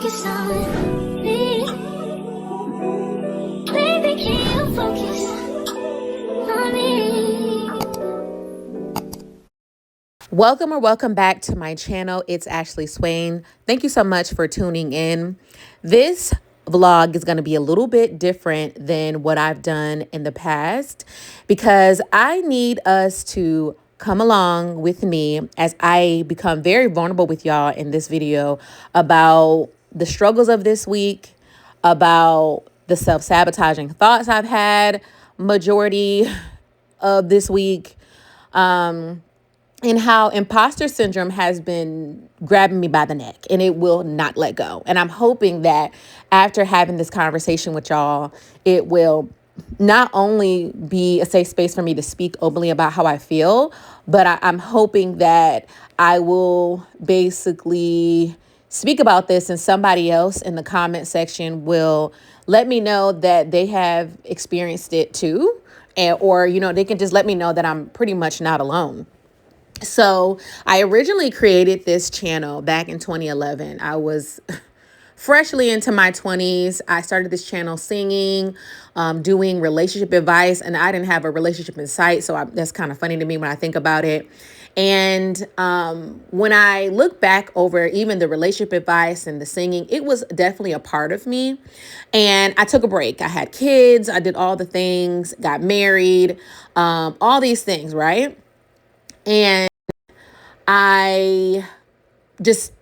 focus on me? Baby, can you focus on me? Welcome back to my channel. It's Ashley Swain. Thank you so much for tuning in. This vlog is going to be a little bit different than what I've done in the past because I need us to come along with me as I become very vulnerable with y'all in this video about the struggles of this week, about the self-sabotaging thoughts I've had majority of this week, and how imposter syndrome has been grabbing me by the neck and it will not let go. And I'm hoping that after having this conversation with y'all, it will not only be a safe space for me to speak openly about how I feel, but I'm hoping that I will basically speak about this and somebody else in the comment section will let me know that they have experienced it too. Or, they can just let me know that I'm pretty much not alone. So I originally created this channel back in 2011. I was freshly into my 20s. I started this channel singing, doing relationship advice, and I didn't have a relationship in sight. So that's kind of funny to me when I think about it. And when I look back over even the relationship advice and the singing, it was definitely a part of me. And I took a break. I had kids. I did all the things, got married, all these things, right? And I just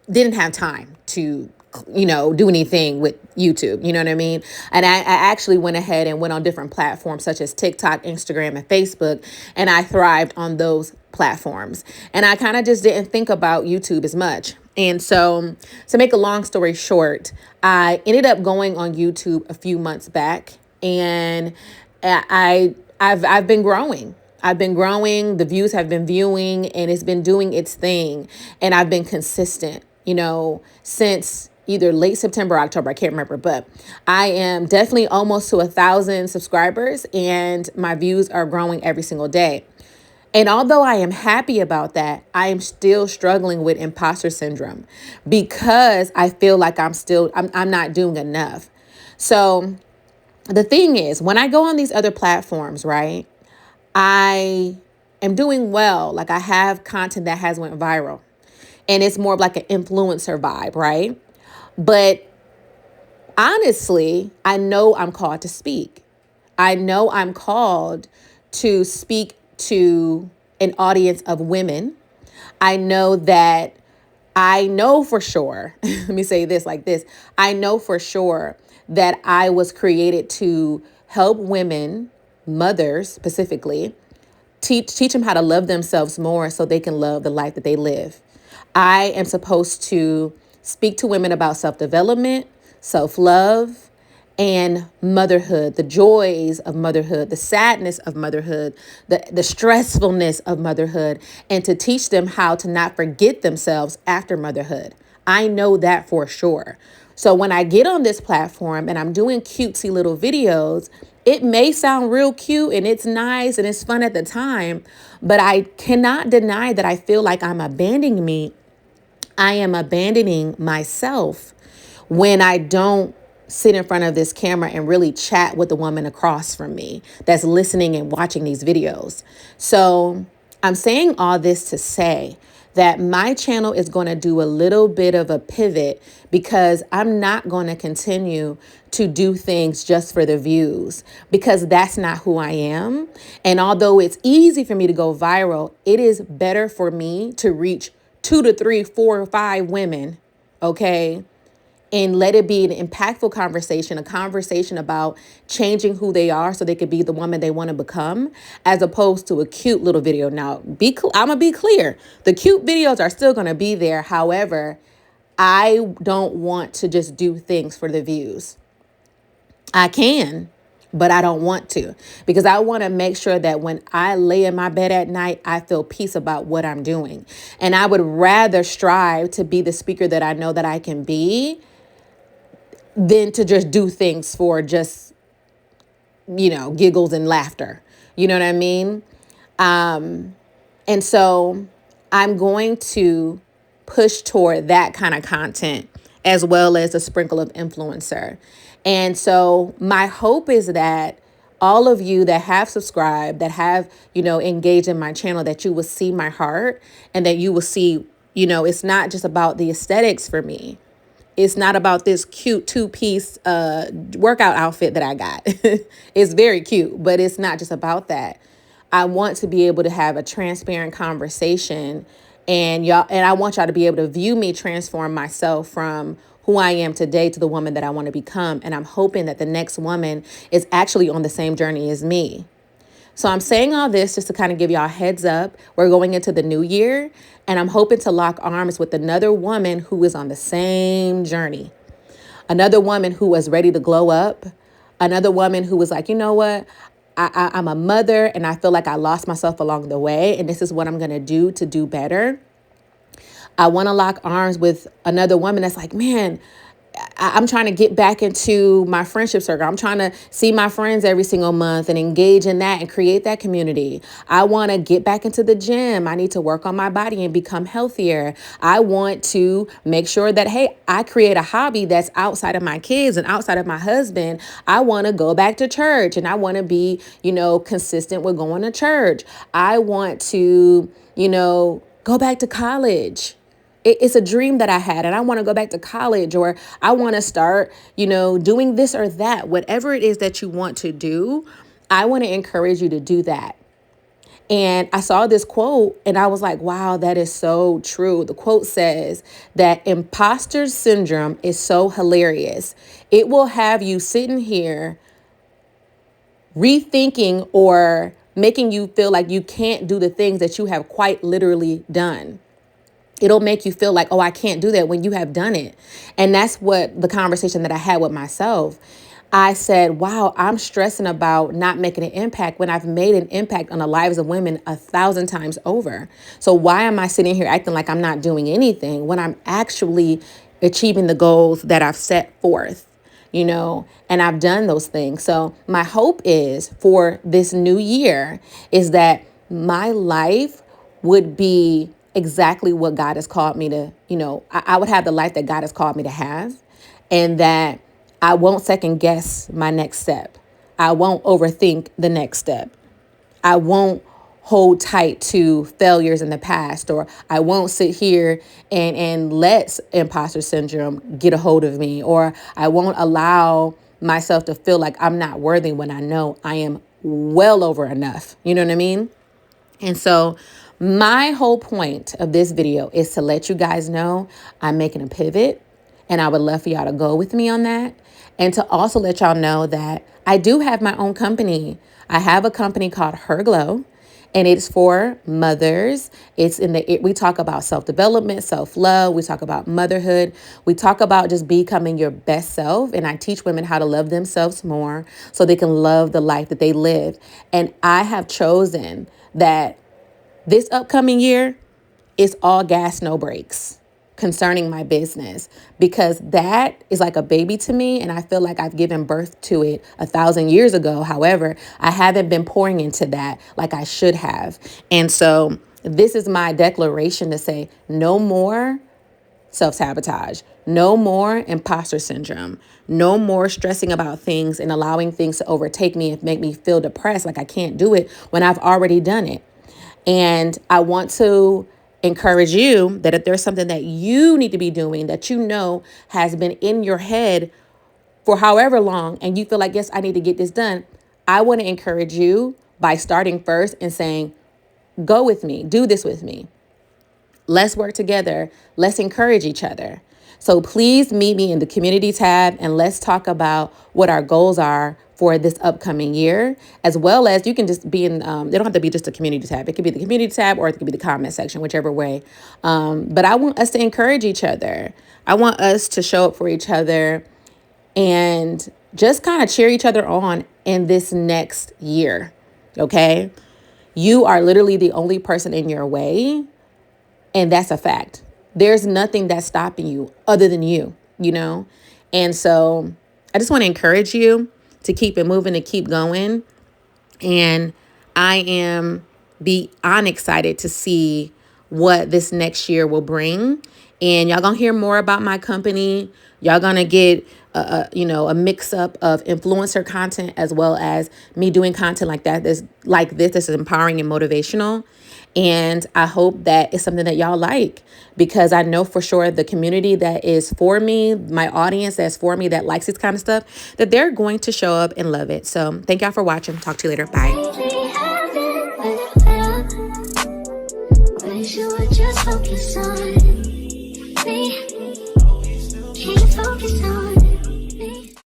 didn't have time to, do anything with YouTube. You know what I mean? And I actually went ahead and went on different platforms such as TikTok, Instagram, and Facebook. And I thrived on those platforms. And I kind of just didn't think about YouTube as much. And so to make a long story short, I ended up going on YouTube a few months back and I've been growing. I've been growing, the views have been viewing, and it's been doing its thing. And I've been consistent, since either late September or October. I can't remember, but I am definitely almost to 1,000 subscribers and my views are growing every single day. And although I am happy about that, I am still struggling with imposter syndrome because I feel like I'm not doing enough. So the thing is, when I go on these other platforms, right, I am doing well. Like I have content that has went viral and it's more of like an influencer vibe, right? But honestly, I know I'm called to speak. I know I'm called to speak to an audience of women. I know for sure, let me say this like this. I know for sure that I was created to help women, mothers specifically, teach them how to love themselves more so they can love the life that they live. I am supposed to speak to women about self-development, self-love, and motherhood, the joys of motherhood, the sadness of motherhood, the stressfulness of motherhood, and to teach them how to not forget themselves after motherhood. I know that for sure. So when I get on this platform and I'm doing cutesy little videos, it may sound real cute and it's nice and it's fun at the time, but I cannot deny that I feel like I am abandoning myself when I don't sit in front of this camera and really chat with the woman across from me that's listening and watching these videos. So I'm saying all this to say that my channel is going to do a little bit of a pivot because I'm not going to continue to do things just for the views because that's not who I am. And although it's easy for me to go viral, it is better for me to reach 2 to 3, 4 or 5 women, okay? And let it be an impactful conversation, a conversation about changing who they are so they could be the woman they want to become, as opposed to a cute little video. Now, I'm going to be clear. The cute videos are still going to be there. However, I don't want to just do things for the views. I can, but I don't want to because I want to make sure that when I lay in my bed at night, I feel peace about what I'm doing. And I would rather strive to be the speaker that I know that I can be than to just do things for just, giggles and laughter. You know what I mean? And so I'm going to push toward that kind of content as well as a sprinkle of influencer. And so my hope is that all of you that have subscribed, that have, engaged in my channel, that you will see my heart and that you will see, it's not just about the aesthetics for me. It's not about this cute 2-piece workout outfit that I got. It's very cute, but it's not just about that. I want to be able to have a transparent conversation, and I want y'all to be able to view me transform myself from who I am today to the woman that I want to become. And I'm hoping that the next woman is actually on the same journey as me. So I'm saying all this just to kind of give y'all a heads up. We're going into the new year, and I'm hoping to lock arms with another woman who is on the same journey. Another woman who was ready to glow up. Another woman who was like, you know what? I'm a mother and I feel like I lost myself along the way, and this is what I'm going to do better. I want to lock arms with another woman that's like, man, I'm trying to get back into my friendship circle. I'm trying to see my friends every single month and engage in that and create that community. I want to get back into the gym. I need to work on my body and become healthier. I want to make sure that, hey, I create a hobby that's outside of my kids and outside of my husband. I want to go back to church, and I want to be, consistent with going to church. I want to, go back to college. It's a dream that I had, and I want to go back to college, or I want to start, doing this or that. Whatever it is that you want to do, I want to encourage you to do that. And I saw this quote and I was like, wow, that is so true. The quote says that imposter syndrome is so hilarious. It will have you sitting here rethinking or making you feel like you can't do the things that you have quite literally done. It'll make you feel like, oh, I can't do that when you have done it. And that's what the conversation that I had with myself. I said, wow, I'm stressing about not making an impact when I've made an impact on the lives of women 1,000 times over. So why am I sitting here acting like I'm not doing anything when I'm actually achieving the goals that I've set forth? And I've done those things. So my hope is for this new year is that my life would be exactly what God has called me to, I would have the life that God has called me to have, and that I won't second guess my next step. I won't overthink the next step. I won't hold tight to failures in the past, or I won't sit here and let imposter syndrome get a hold of me, or I won't allow myself to feel like I'm not worthy when I know I am well over enough. You know what I mean? And so my whole point of this video is to let you guys know I'm making a pivot, and I would love for y'all to go with me on that. And to also let y'all know that I do have my own company. I have a company called HerGlow, and it's for mothers. We talk about self-development, self-love. We talk about motherhood. We talk about just becoming your best self. And I teach women how to love themselves more so they can love the life that they live. And I have chosen that this upcoming year is all gas, no brakes concerning my business, because that is like a baby to me. And I feel like I've given birth to it 1,000 years ago. However, I haven't been pouring into that like I should have. And so this is my declaration to say no more self-sabotage, no more imposter syndrome, no more stressing about things and allowing things to overtake me and make me feel depressed like I can't do it when I've already done it. And I want to encourage you that if there's something that you need to be doing that has been in your head for however long, and you feel like, yes, I need to get this done, I want to encourage you by starting first and saying, go with me, do this with me. Let's work together. Let's encourage each other. So please meet me in the community tab, and let's talk about what our goals are for this upcoming year, as well as you can just be in, they don't have to be just a community tab. It could be the community tab, or it could be the comment section, whichever way. But I want us to encourage each other. I want us to show up for each other and just kind of cheer each other on in this next year. Okay. You are literally the only person in your way. And that's a fact. There's nothing that's stopping you other than you. And so I just want to encourage you to keep it moving, to keep going. And I am beyond excited to see what this next year will bring. And y'all gonna hear more about my company. Y'all gonna get a mix up of influencer content as well as me doing content like that. This is empowering and motivational. And I hope that it's something that y'all like, because I know for sure the community that is for me, my audience that's for me, that likes this kind of stuff, that they're going to show up and love it. So thank y'all for watching. Talk to you later. Bye. Wish you would just focus on me.